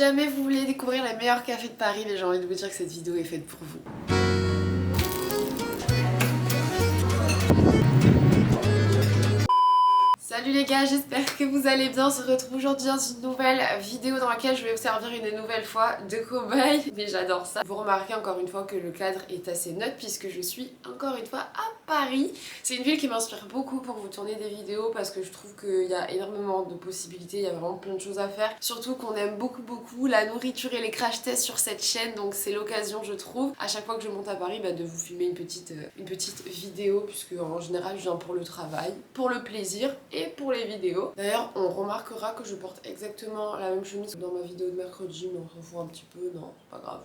jamais vous voulez découvrir les meilleurs cafés de Paris, mais j'ai envie de vous dire que cette vidéo est faite pour vous. Salut les gars, j'espère que vous allez bien. On se retrouve aujourd'hui dans une nouvelle vidéo dans laquelle je vais vous servir une nouvelle fois de cobaye. Mais j'adore ça. Vous remarquez encore une fois que le cadre est assez neutre puisque je suis encore une fois à Paris. C'est une ville qui m'inspire beaucoup pour vous tourner des vidéos parce que je trouve qu'il y a énormément de possibilités, il y a vraiment plein de choses à faire. Surtout qu'on aime beaucoup la nourriture et les crash tests sur cette chaîne, donc c'est l'occasion je trouve à chaque fois que je monte à Paris de vous filmer une petite vidéo puisque en général je viens pour le travail, pour le plaisir et pour les vidéos. D'ailleurs on remarquera que je porte exactement la même chemise que dans ma vidéo de mercredi, mais on s'en fout un petit peu, non, pas grave.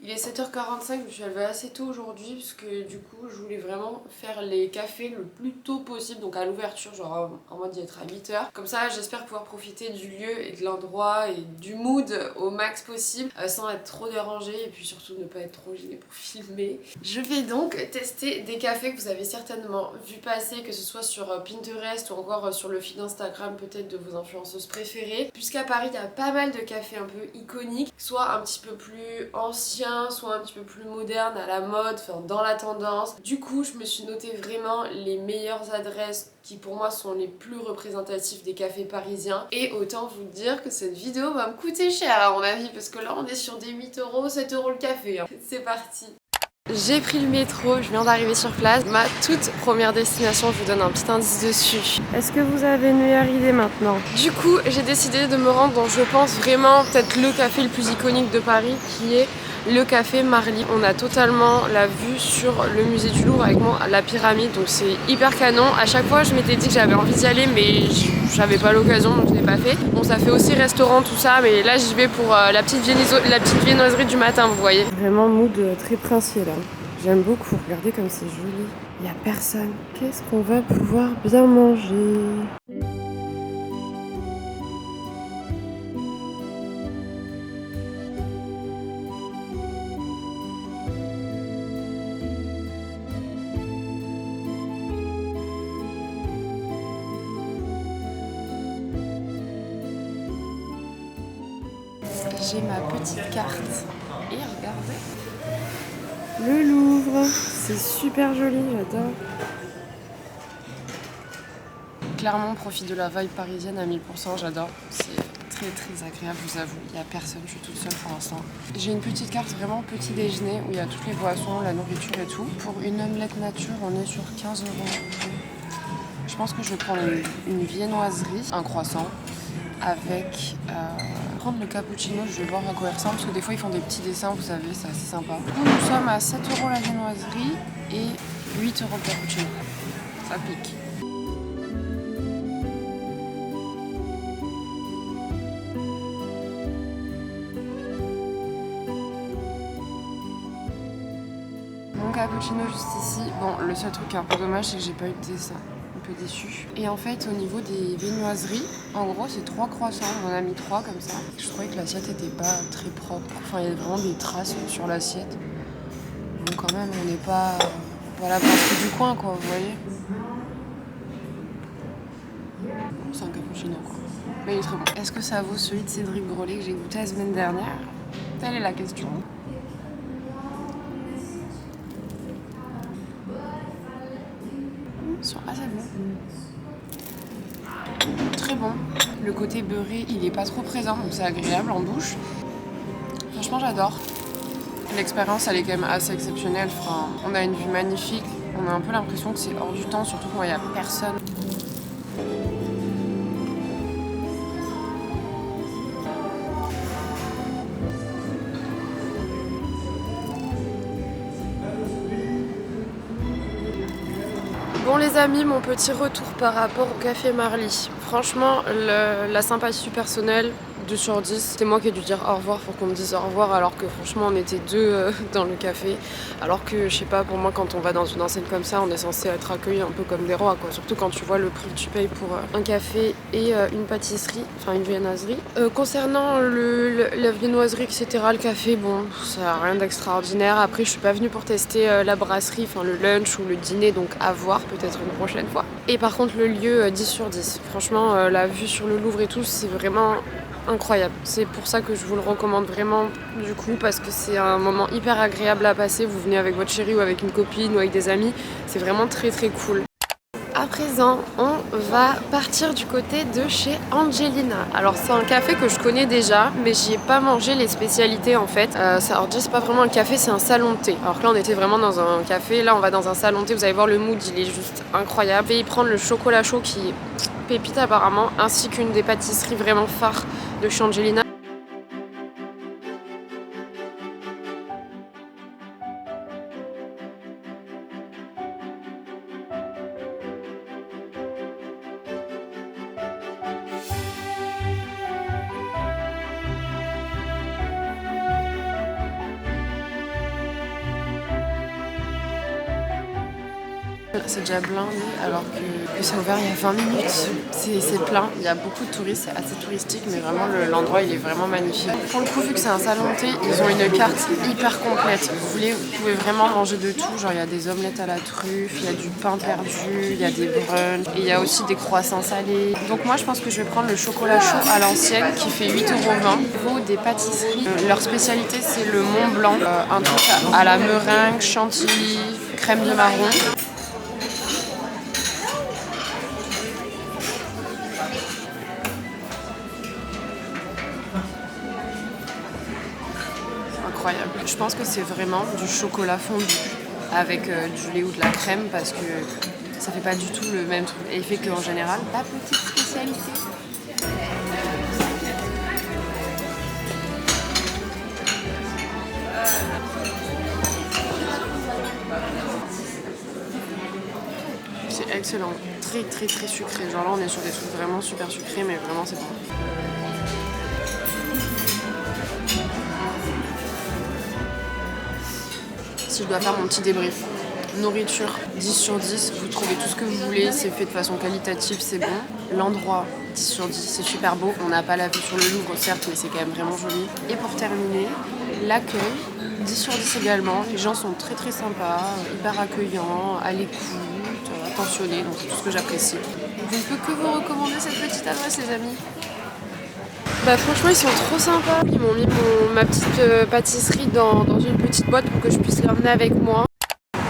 Il est 7h45, je me suis levée assez tôt aujourd'hui parce que du coup je voulais vraiment faire les cafés le plus tôt possible, donc à l'ouverture, genre en mode d'y être à 8h. Comme ça j'espère pouvoir profiter du lieu et de l'endroit et du mood au max possible sans être trop dérangée et puis surtout ne pas être trop gênée pour filmer. Je vais donc tester des cafés que vous avez certainement vu passer, que ce soit sur Pinterest ou encore sur le feed Instagram peut-être de vos influenceuses préférées. Puisqu'à Paris il y a pas mal de cafés un peu iconiques, soit un petit peu plus anciens, soit un petit peu plus moderne, à la mode, enfin dans la tendance. Du coup je me suis noté vraiment les meilleures adresses qui pour moi sont les plus représentatives des cafés parisiens, et autant vous dire que cette vidéo va me coûter cher à mon avis parce que là on est sur des 8 €, 7 € le café hein. C'est parti. J'ai pris le métro, je viens d'arriver sur place. Ma toute première destination, je vous donne un petit indice dessus. Est-ce que vous avez une meilleure idée maintenant? Du coup, j'ai décidé de me rendre dans, je pense vraiment, peut-être le café le plus iconique de Paris, qui est le café Marly. On a totalement la vue sur le musée du Louvre avec moi, la pyramide, donc c'est hyper canon. À chaque fois, je m'étais dit que j'avais envie d'y aller, mais j'avais pas l'occasion, donc je l'ai pas fait. Bon, ça fait aussi restaurant, tout ça, mais là j'y vais pour la petite viennoiserie du matin, vous voyez. Vraiment mood très princier là. J'aime beaucoup, regardez comme c'est joli. Il y a personne. Qu'est-ce qu'on va pouvoir bien manger? J'ai ma petite carte et regardez le Louvre, c'est super joli, j'adore. Clairement on profite de la vibe parisienne à 1000%, j'adore, c'est très agréable, je vous avoue, il n'y a personne, je suis toute seule pour l'instant. J'ai une petite carte vraiment petit déjeuner où il y a toutes les boissons, la nourriture et tout. Pour une omelette nature on est sur 15 €. Je pense que je vais prendre une viennoiserie, un croissant avec prendre le cappuccino, je vais voir à quoi il ressemble parce que des fois ils font des petits dessins, vous savez, c'est assez sympa. Du coup, nous sommes à 7 € la viennoiserie et 8 € le cappuccino. Ça pique. Mon cappuccino juste ici. Bon, le seul truc qui est un peu dommage, c'est que j'ai pas eu de dessin. Peu déçue. Et en fait au niveau des viennoiseries, en gros c'est 3 croissants, on en a mis 3 comme ça. Je trouvais que l'assiette était pas très propre, enfin il y a vraiment des traces sur l'assiette. Donc quand même on n'est pas la brasserie du coin quoi, vous voyez. C'est un cappuccino quoi. Mais il est très bon. Est-ce que ça vaut celui de Cédric Grolet que j'ai goûté la semaine dernière? Telle est la question. Ils sont assez bons. Très bon. Le côté beurré, il est pas trop présent, donc c'est agréable en bouche. Franchement, j'adore. L'expérience, elle est quand même assez exceptionnelle. Enfin, on a une vue magnifique. On a un peu l'impression que c'est hors du temps, surtout quand il n'y a personne. Bon les amis, mon petit retour par rapport au café Marly. Franchement, la sympathie personnelle, 2 sur 10. C'est moi qui ai dû dire au revoir pour qu'on me dise au revoir alors que franchement on était deux dans le café. Alors que je sais pas, pour moi quand on va dans une enseigne comme ça, on est censé être accueilli un peu comme des rois quoi. Surtout quand tu vois le prix que tu payes pour un café et une pâtisserie, enfin une viennoiserie. Concernant la viennoiserie etc, le café, bon ça a rien d'extraordinaire. Après je suis pas venue pour tester la brasserie, enfin le lunch ou le dîner, donc à voir peut-être une prochaine fois. Et par contre le lieu 10 sur 10. Franchement la vue sur le Louvre et tout, c'est vraiment incroyable. C'est pour ça que je vous le recommande vraiment du coup, parce que c'est un moment hyper agréable à passer. Vous venez avec votre chérie ou avec une copine ou avec des amis, c'est vraiment très très cool. À présent, on va partir du côté de chez Angelina. Alors c'est un café que je connais déjà, mais j'y ai pas mangé les spécialités en fait. Alors déjà c'est pas vraiment un café, c'est un salon de thé. Alors que là on était vraiment dans un café, là on va dans un salon de thé. Vous allez voir le mood, il est juste incroyable. Je vais y prendre le chocolat chaud qui est pépite apparemment, ainsi qu'une des pâtisseries vraiment phares de chez Angelina. C'est déjà blindé alors que c'est ouvert il y a 20 minutes. C'est plein, il y a beaucoup de touristes, c'est assez touristique, mais vraiment l'endroit il est vraiment magnifique. Pour le coup, vu que c'est un salon de thé, ils ont une carte hyper complète. Vous pouvez vraiment manger de tout, genre il y a des omelettes à la truffe, il y a du pain perdu, il y a des brunchs, et il y a aussi des croissants salés. Donc moi je pense que je vais prendre le chocolat chaud à l'ancienne qui fait 8,20 €. Au niveau des pâtisseries, leur spécialité c'est le Mont Blanc, un truc à la meringue, chantilly, crème de marron. Incroyable. Je pense que c'est vraiment du chocolat fondu avec du lait ou de la crème parce que ça fait pas du tout le même effet qu'en général. La petite spécialité. C'est excellent, très très très sucré. Genre là on est sur des trucs vraiment super sucrés mais vraiment c'est bon. Si je dois faire mon petit débrief. Nourriture, 10 sur 10, vous trouvez tout ce que vous voulez, c'est fait de façon qualitative, c'est bon. L'endroit, 10 sur 10, c'est super beau. On n'a pas la vue sur le Louvre, certes, mais c'est quand même vraiment joli. Et pour terminer, l'accueil, 10 sur 10 également. Les gens sont très très sympas, hyper accueillants, à l'écoute, attentionnés, donc c'est tout ce que j'apprécie. Je ne peux que vous recommander cette petite adresse, les amis. Bah franchement ils sont trop sympas. Ils m'ont mis ma petite pâtisserie dans une petite boîte pour que je puisse l'emmener avec moi.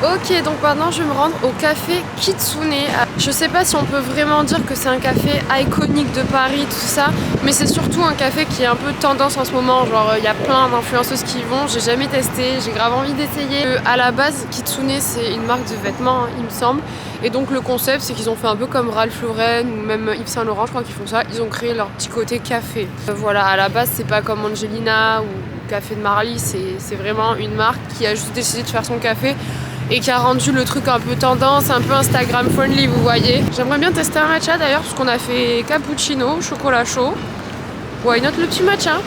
Ok, donc maintenant je vais me rendre au café Kitsune. Je sais pas si on peut vraiment dire que c'est un café iconique de Paris, tout ça, mais c'est surtout un café qui est un peu tendance en ce moment. Genre il y a plein d'influenceuses qui y vont, j'ai jamais testé, j'ai grave envie d'essayer. À la base, Kitsune c'est une marque de vêtements, hein, il me semble. Et donc le concept c'est qu'ils ont fait un peu comme Ralph Lauren ou même Yves Saint Laurent, je crois qu'ils font ça. Ils ont créé leur petit côté café. Voilà, à la base c'est pas comme Angelina ou Café de Marly, c'est vraiment une marque qui a juste décidé de faire son café et qui a rendu le truc un peu tendance, un peu Instagram friendly, vous voyez. J'aimerais bien tester un matcha d'ailleurs, parce qu'on a fait cappuccino, chocolat chaud. Why not le petit matcha?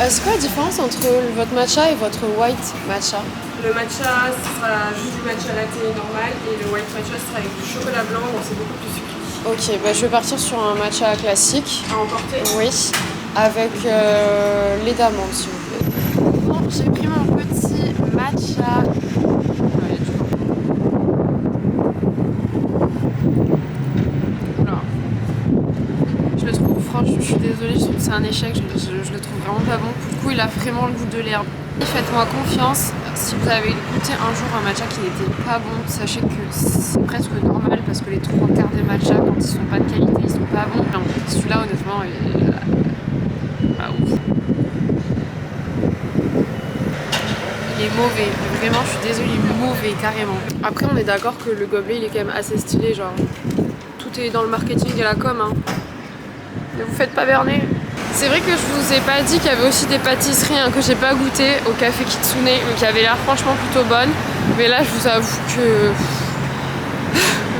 C'est quoi la différence entre votre matcha et votre white matcha? Le matcha, ce sera juste du matcha latte normal et le white matcha sera avec du chocolat blanc, donc c'est beaucoup plus sucré. Ok, bah je vais partir sur un matcha classique. À emporter? Oui, avec lait d'amande s'il vous plaît. Bon, j'ai pris mon petit matcha. Je le trouve, franchement, je suis désolée, je trouve que c'est un échec, je le trouve vraiment pas bon. Pour le coup, il a vraiment le goût de l'herbe. Faites-moi confiance, si vous avez goûté un jour un matcha qui n'était pas bon, sachez que c'est presque normal parce que les trois quarts des matchas, quand ils sont pas de qualité, ils sont pas bons. Non, celui-là, honnêtement, il est pas ouf. Il est mauvais, vraiment, je suis désolée, il est mauvais, carrément. Après, on est d'accord que le gobelet, il est quand même assez stylé, genre, tout est dans le marketing et la com, hein. Ne vous faites pas berner. C'est vrai que je vous ai pas dit qu'il y avait aussi des pâtisseries hein, que j'ai pas goûté au café Kitsune, mais qui avaient l'air franchement plutôt bonnes. Mais là, je vous avoue que...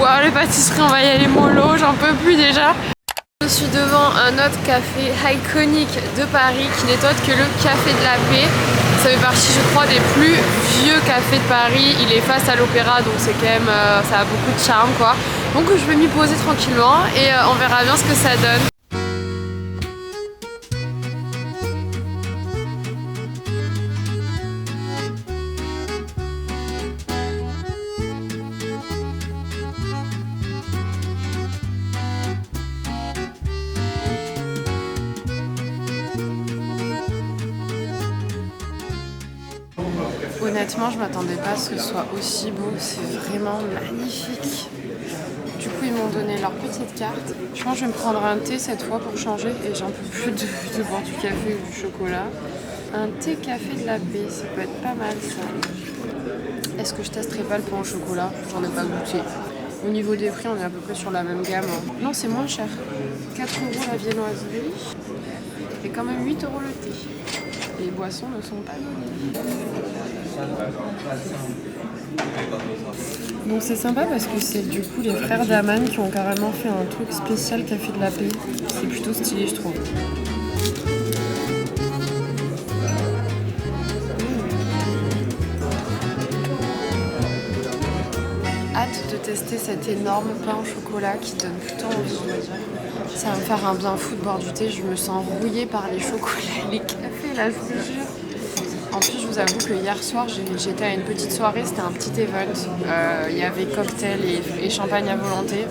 Waouh, les pâtisseries, on va y aller mollo, j'en peux plus déjà. Je suis devant un autre café iconique de Paris qui n'est autre que le Café de la Paix. Ça fait partie, je crois, des plus vieux cafés de Paris. Il est face à l'Opéra, donc c'est quand même, ça a beaucoup de charme, quoi. Donc je vais m'y poser tranquillement et on verra bien ce que ça donne. Honnêtement, je m'attendais pas à ce que ce soit aussi beau, c'est vraiment magnifique. Du coup, ils m'ont donné leur petite carte. Je pense que je vais me prendre un thé cette fois pour changer et j'en peux plus de boire du café ou du chocolat. Un thé café de la paix, ça peut être pas mal ça. Est-ce que je testerai pas le pain au chocolat? J'en ai pas goûté. Au niveau des prix, on est à peu près sur la même gamme. Non, c'est moins cher. 4 € la viennoiserie et quand même 8 € le thé. Les boissons ne sont pas données. Donc c'est sympa parce que c'est du coup les frères Daman qui ont carrément fait un truc spécial café de la paix. C'est plutôt stylé, je trouve. Hâte de tester cet énorme pain au chocolat qui donne plutôt envie, je dois dire. Ça va me faire un bien fou de boire du thé. Je me sens rouillée par les chocolats et les cafés là, je vous jure. En plus, je vous avoue que hier soir, j'étais à une petite soirée, c'était un petit event. Il y avait cocktail et champagne à volonté.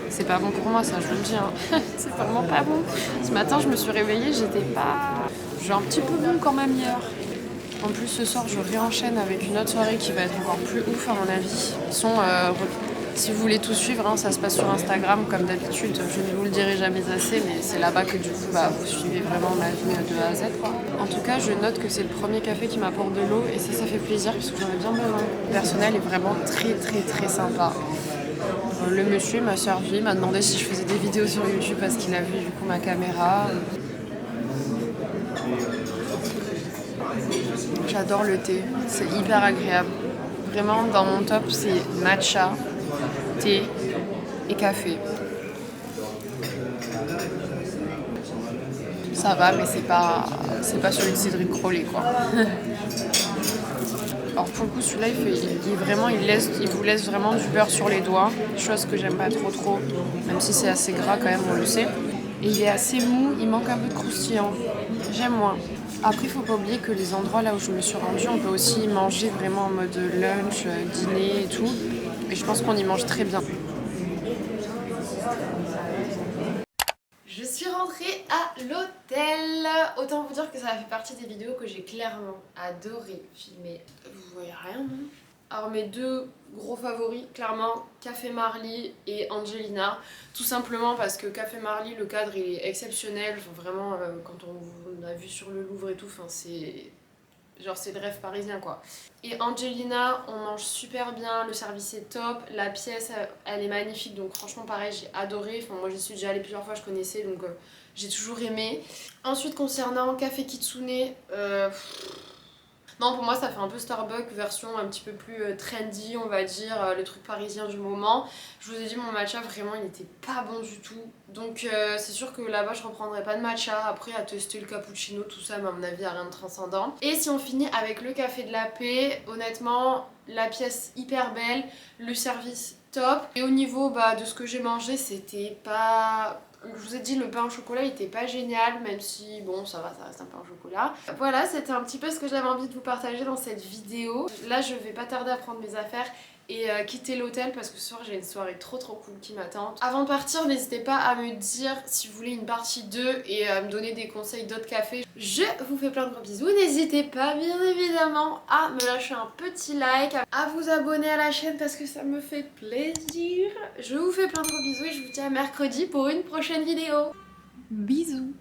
C'est pas bon pour moi, ça, je vous le dis. Hein. C'est vraiment pas bon. Ce matin, je me suis réveillée, j'étais pas... J'ai un petit peu bon quand même hier. En plus, ce soir, je réenchaîne avec une autre soirée qui va être encore plus ouf, à mon avis. Si vous voulez tout suivre, hein, ça se passe sur Instagram comme d'habitude. Je ne vous le dirai jamais assez, mais c'est là-bas que du coup vous suivez vraiment ma vie de A à Z, quoi. En tout cas, je note que c'est le premier café qui m'apporte de l'eau et ça fait plaisir parce que j'en ai bien besoin. Le personnel est vraiment très sympa. Le monsieur m'a servi, m'a demandé si je faisais des vidéos sur YouTube parce qu'il a vu du coup ma caméra. J'adore le thé, c'est hyper agréable. Vraiment, dans mon top, c'est matcha, thé et café. Ça va, mais c'est pas celui de Cédric Crollet, quoi. Alors pour le coup, celui-là, il vous laisse vraiment du beurre sur les doigts, chose que j'aime pas trop, même si c'est assez gras quand même, on le sait. Et il est assez mou, il manque un peu de croustillant. J'aime moins. Après, il faut pas oublier que les endroits là où je me suis rendue, on peut aussi y manger vraiment en mode lunch, dîner et tout. Et je pense qu'on y mange très bien. Je suis rentrée à l'hôtel. Autant vous dire que ça a fait partie des vidéos que j'ai clairement adoré filmer. Vous voyez rien, non? Alors mes deux gros favoris, clairement Café Marly et Angelina. Tout simplement parce que Café Marly, le cadre il est exceptionnel. Enfin, vraiment, quand on a vu sur le Louvre et tout, c'est... Genre c'est le rêve parisien, quoi. Et Angelina, on mange super bien, le service est top, la pièce elle est magnifique, donc franchement pareil, j'ai adoré. Enfin, moi j'y suis déjà allée plusieurs fois, je connaissais, donc j'ai toujours aimé. Ensuite concernant Café Kitsune, non, pour moi ça fait un peu Starbucks version un petit peu plus trendy, on va dire, le truc parisien du moment. Je vous ai dit, mon matcha vraiment il n'était pas bon du tout, donc c'est sûr que là-bas je reprendrai pas de matcha. Après à tester le cappuccino, tout ça, mais à mon avis il n'y a rien de transcendant. Et si on finit avec le café de la paix, honnêtement la pièce hyper belle, le service top. Et au niveau de ce que j'ai mangé, c'était pas... Je vous ai dit, le pain au chocolat il était pas génial, même si bon ça va, ça reste un pain au chocolat. Voilà, c'était un petit peu ce que j'avais envie de vous partager dans cette vidéo. Là je vais pas tarder à prendre mes affaires et quitter l'hôtel parce que ce soir j'ai une soirée trop cool qui m'attend. Avant de partir, n'hésitez pas à me dire si vous voulez une partie 2 et à me donner des conseils d'autres cafés. Je vous fais plein de gros bisous. N'hésitez pas bien évidemment à me lâcher un petit like, à vous abonner à la chaîne parce que ça me fait plaisir. Je vous fais plein de gros bisous et je vous dis à mercredi pour une prochaine vidéo. Bisous.